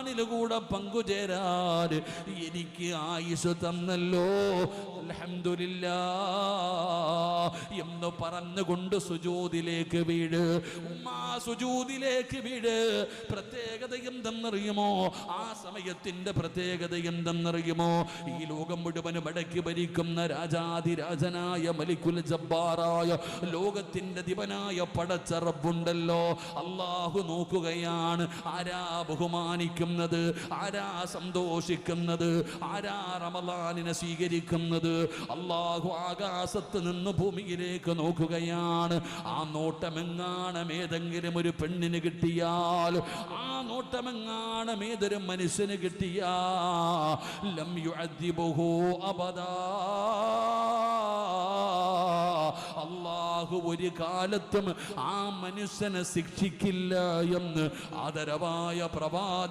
റമളാനിൽ കൂടെ പങ്കുചേരാൻ എനിക്ക് ആയുസ് തന്നല്ലോ, അൽഹംദുലില്ലാഹ് എന്ന് പറഞ്ഞുകൊണ്ട് സുജൂദിലേക്ക് വീട്. ഉമ്മാ സുജൂദിലേക്ക് വീട്. പ്രത്യേകത എന്തെന്നറിയുമോ? ആ സമയത്തിന്റെ പ്രത്യേകത എന്തെന്നറിയുമോ? ഈ ലോകം മുഴുവനും അടക്കി ഭരിക്കുന്ന രാജാതിരാജനായ മലിക്കുൽ ജബ്ബാറായ ലോകത്തിന്റെ ദിവനായ പടച്ച റബ്ബുണ്ടല്ലോ, അല്ലാഹു നോക്കുകയാണ്. ആരാ ബഹുമാനിക്കുന്നത്? ആരാ സന്തോഷിക്കുന്നത്? ആരാ റമളാനിനെ സ്വീകരിക്കുന്നത്? അല്ലാഹു ആകാശത്ത് നിന്ന് ഭൂമിയിലേക്ക് നോക്കുകയാണ്. ആ നോട്ടമെങ്ങാനും ഏതെങ്കിലും ഒരു പെണ്ണിന് കിട്ടിയാൽ, ആ നോട്ടമെങ്ങാനും ഏതൊരു മനുഷ്യന് കിട്ടിയാ, ലം യുഅദ്ദിബുഹു അബദാ, അല്ലാഹു ഒരു കാലത്തും ആ മനുഷ്യനെ ശിക്ഷിക്കില്ല എന്ന് ആദരവായ പ്രവാചകൻ